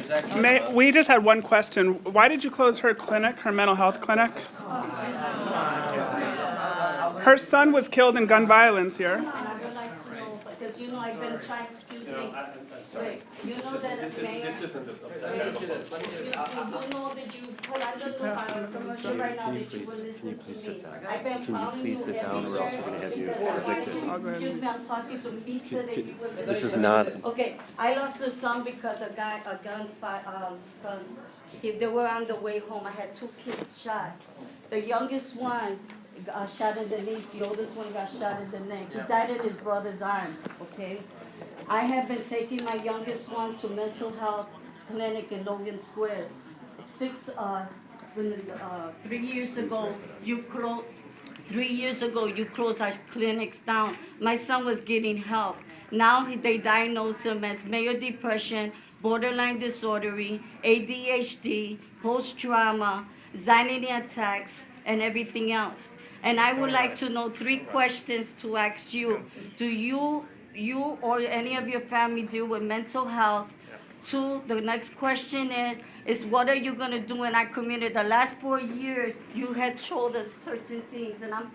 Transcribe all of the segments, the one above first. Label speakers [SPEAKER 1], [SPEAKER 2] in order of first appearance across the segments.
[SPEAKER 1] there's actually...
[SPEAKER 2] We just had one question. Why did you close her clinic, her mental health clinic? Her son was killed in gun violence here.
[SPEAKER 3] I would like to know, because you know I've been trying, excuse me. Wait, you know that as mayor.
[SPEAKER 4] This isn't
[SPEAKER 3] You know that you put under the commercial right now that you will listen to me. I've been calling you every
[SPEAKER 4] or else we're gonna have you evicted.
[SPEAKER 3] Excuse me, I'm talking to Lisa that you will listen.
[SPEAKER 4] This is not.
[SPEAKER 3] Okay, I lost a son because a gun, they were on the way home. I had 2 kids shot. The youngest one got shot in the knee. The oldest one got shot in the neck. He died in his brother's arm, okay? I have been taking my youngest one to mental health clinic in Logan Square. 3 years ago, you closed. 3 years ago, you closed our clinics down. My son was getting help. Now they diagnose him as major depression, borderline disorder, ADHD, post-trauma, anxiety attacks, and everything else. And I would like to know 3 questions to ask you. Do you or any of your family deal with mental health? 2, the next question is what are you gonna do in our community? The last 4 years, you had showed us certain things, and I'm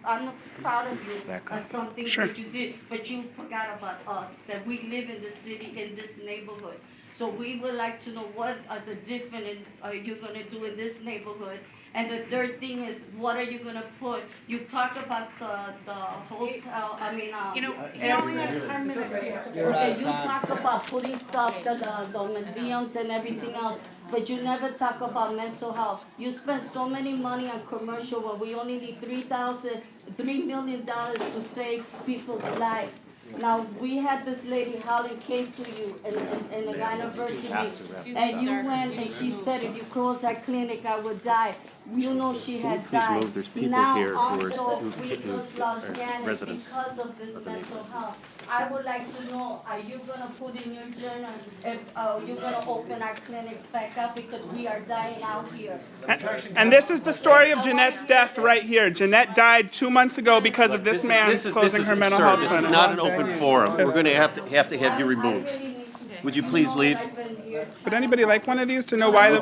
[SPEAKER 3] proud of you of some things that you did, but you forgot about us, that we live in the city, in this neighborhood. So we would like to know what are the different are you gonna do in this neighborhood? And the third thing is, what are you gonna put? You talk about the hotel,
[SPEAKER 5] He only has 10 minutes here.
[SPEAKER 3] Okay, you talk about putting stuff, the museums and everything else, but you never talk about mental health. You spend so many money on commercial when we only need $3 million to save people's lives. Now, we had this lady, Holly, came to you in an anniversary, and you went and she said, if you close that clinic, I would die. You know she had died.
[SPEAKER 4] Move? There's people
[SPEAKER 3] Now,
[SPEAKER 4] here who
[SPEAKER 3] also,
[SPEAKER 4] are
[SPEAKER 3] we just lost Janet
[SPEAKER 4] residents
[SPEAKER 3] because of this mental health. I would like to know, are you gonna put in your journal if you're gonna open our clinics back up because we are dying out here?
[SPEAKER 2] And this is the story of Jeanette's death right here. Jeanette died 2 months ago because of this man closing her mental health
[SPEAKER 4] This
[SPEAKER 2] clinic.
[SPEAKER 4] is not an open forum. We're going to have to have you removed. Would you please leave?
[SPEAKER 2] Would anybody like one of these to know why the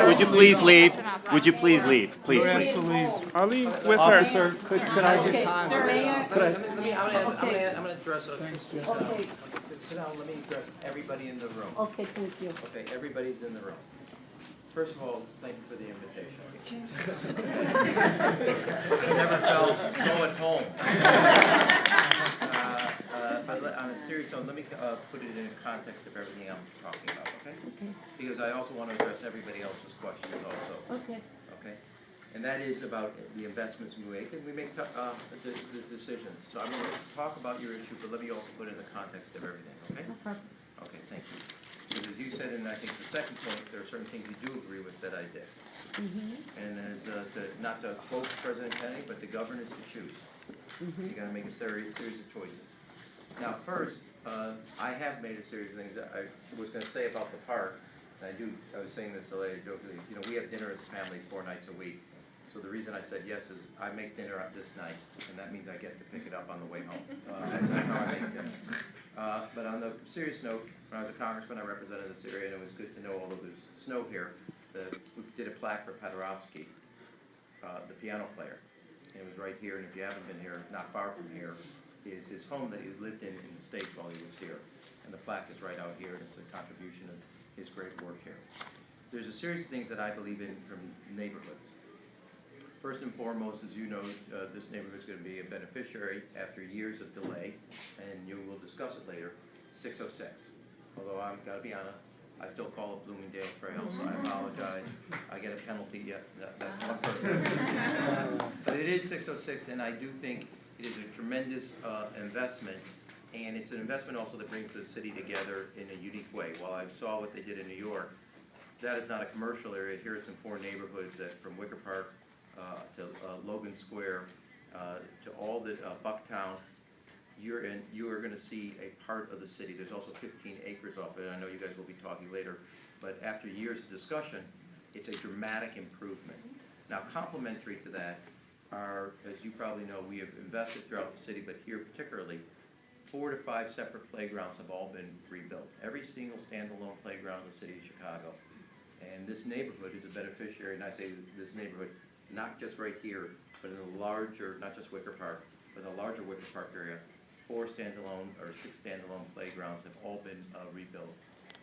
[SPEAKER 4] Would you please leave? Would you please leave? Please leave.
[SPEAKER 2] I'll leave with her.
[SPEAKER 6] Officer, could I get time?
[SPEAKER 3] Mayor,
[SPEAKER 1] I'm gonna address those.
[SPEAKER 3] okay,
[SPEAKER 1] Sit down, let me address everybody in the room.
[SPEAKER 3] okay, thank you.
[SPEAKER 1] Okay, everybody's in the room. First of all, thank you for the invitation. I never felt so at home. But on a serious note, let me put it in context of everything I'm talking about, okay? Because I also want to address everybody else's questions also.
[SPEAKER 3] Okay.
[SPEAKER 1] Okay? And that is about the investments we make, and we make the decisions. So I'm going to talk about your issue, but let me also put it in the context of everything, okay? Okay, thank you. Because as you said, and I think the second point, there are certain things you do agree with that I did. And as not to quote President Kennedy, but the governor to choose. You got to make a series of choices. Now, first, I have made a series of things that I was going to say about the park. And I was saying this to Leah jokingly. You know, we have dinner as a family 4 nights a week. So the reason I said yes is I make dinner up this night, and that means I get to pick it up on the way home. That's how I make dinner. But on the serious note, when I was a congressman, I represented this area, and it was good to know all of this snow here. We did a plaque for Paderewski, the piano player. And it was right here, and if you haven't been here, not far from here, is his home that he lived in the States while he was here. And the plaque is right out here, and it's a contribution of his great work here. There's a series of things that I believe in from neighborhoods. First and foremost, as you know, this neighborhood is going to be a beneficiary after years of delay, and you will discuss it later, 606. Although I've got to be honest, I still call it Bloomingdale Trail, so I apologize. I get a penalty yet. That's one person. But it is 606, and I do think it is a tremendous investment, and it's an investment also that brings the city together in a unique way. While I saw what they did in New York, that is not a commercial area. Here are some 4 neighborhoods that, from Wicker Park to Logan Square, to all the Bucktown, you are going to see a part of the city. There's also 15 acres off it. I know you guys will be talking later, but after years of discussion, it's a dramatic improvement. Now, complementary to that are, as you probably know, we have invested throughout the city, but here particularly, 4 to 5 separate playgrounds have all been rebuilt. Every single standalone playground in the city of Chicago And this neighborhood is a beneficiary, and I say this neighborhood, not just right here, but in the larger, not just Wicker Park, but in the larger Wicker Park area, 4 standalone or 6 standalone playgrounds have all been rebuilt.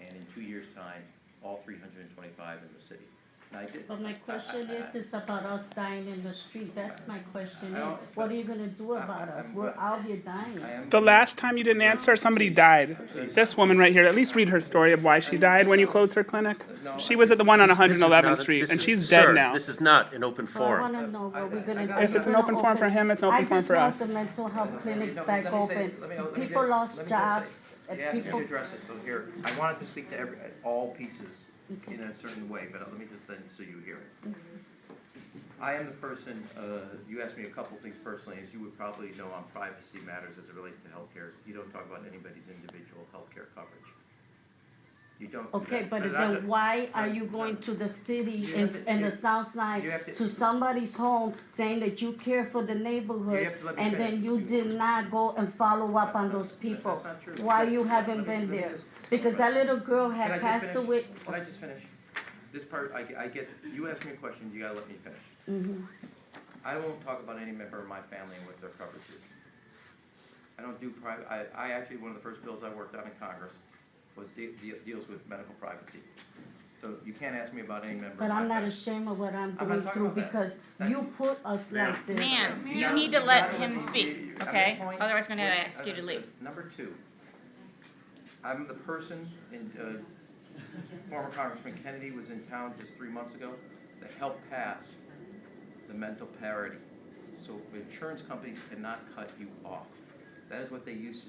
[SPEAKER 1] And in 2 years' time, all 325 in the city. Now, I did,
[SPEAKER 3] But my question is about us dying in the street. That's my question
[SPEAKER 1] I
[SPEAKER 3] is,
[SPEAKER 1] don't-
[SPEAKER 3] what are you gonna do about us? We're out here dying.
[SPEAKER 1] I am.
[SPEAKER 2] The last time you didn't answer, somebody died. This woman right here, at least read her story of why she died when you closed her clinic. She was at the one on
[SPEAKER 4] This is
[SPEAKER 2] 111th
[SPEAKER 4] not a-
[SPEAKER 2] Street,
[SPEAKER 4] this
[SPEAKER 2] and
[SPEAKER 4] is-
[SPEAKER 2] she's
[SPEAKER 4] sir,
[SPEAKER 2] dead now.
[SPEAKER 4] This is not an open
[SPEAKER 3] So I
[SPEAKER 4] forum.
[SPEAKER 3] wanna know what we're gonna do.
[SPEAKER 1] If
[SPEAKER 2] it's an
[SPEAKER 3] We're
[SPEAKER 2] open
[SPEAKER 3] gonna
[SPEAKER 2] forum for him, it's an open forum for
[SPEAKER 3] I
[SPEAKER 2] us.
[SPEAKER 3] just want the mental health clinics
[SPEAKER 1] No,
[SPEAKER 3] back
[SPEAKER 1] let me say-
[SPEAKER 3] open.
[SPEAKER 1] let me
[SPEAKER 3] People
[SPEAKER 1] just-
[SPEAKER 3] lost
[SPEAKER 1] let me just
[SPEAKER 3] jobs,
[SPEAKER 1] say,
[SPEAKER 3] and
[SPEAKER 1] you asked me
[SPEAKER 3] people.
[SPEAKER 1] to address it, so here, I wanted to speak to all pieces in a certain way, but let me just then, so you hear it. I am the person, you asked me a couple things personally, as you would probably know on privacy matters as it relates to healthcare. You don't talk about anybody's individual healthcare coverage. You don't do
[SPEAKER 3] Okay,
[SPEAKER 1] that.
[SPEAKER 3] but
[SPEAKER 1] No,
[SPEAKER 3] then why are you going to the city
[SPEAKER 1] You
[SPEAKER 3] in,
[SPEAKER 1] have to-
[SPEAKER 3] in
[SPEAKER 1] you-
[SPEAKER 3] the south side
[SPEAKER 1] you have to-
[SPEAKER 3] to somebody's home saying that you care for the
[SPEAKER 1] You
[SPEAKER 3] neighborhood
[SPEAKER 1] have to let me
[SPEAKER 3] and then
[SPEAKER 1] finish.
[SPEAKER 3] you did not go and follow up on those people?
[SPEAKER 1] That's not true.
[SPEAKER 3] Why you
[SPEAKER 1] Let
[SPEAKER 3] haven't
[SPEAKER 1] me-
[SPEAKER 3] been
[SPEAKER 1] let me
[SPEAKER 3] there?
[SPEAKER 1] just-
[SPEAKER 3] Because that little girl
[SPEAKER 1] Can I
[SPEAKER 3] had
[SPEAKER 1] just
[SPEAKER 3] passed
[SPEAKER 1] finish?
[SPEAKER 3] away.
[SPEAKER 1] Can I just finish? This part, I get, you asked me a question, you gotta let me finish.
[SPEAKER 3] Mhm.
[SPEAKER 1] I won't talk about any member of my family and what their coverage is. I don't do private, I actually, one of the first bills I worked on in Congress was deals with medical privacy. So you can't ask me about any member of my
[SPEAKER 3] But
[SPEAKER 1] family.
[SPEAKER 3] I'm not ashamed of what I'm
[SPEAKER 1] I'm not
[SPEAKER 3] going
[SPEAKER 1] talking
[SPEAKER 3] through
[SPEAKER 1] about that.
[SPEAKER 3] because
[SPEAKER 1] That's-
[SPEAKER 3] you put us like this.
[SPEAKER 5] Ma'am, you
[SPEAKER 1] gotta-
[SPEAKER 5] need to
[SPEAKER 1] you
[SPEAKER 5] let
[SPEAKER 1] gotta
[SPEAKER 5] him
[SPEAKER 1] me-
[SPEAKER 5] speak,
[SPEAKER 1] at
[SPEAKER 5] okay?
[SPEAKER 1] this point-
[SPEAKER 5] Otherwise, I'm gonna
[SPEAKER 1] wait,
[SPEAKER 5] ask you to leave.
[SPEAKER 1] Number 2, I'm the person in, former Congressman Kennedy was in town just 3 months ago that helped pass the mental parity. So insurance companies cannot cut you off. That is what they used to do.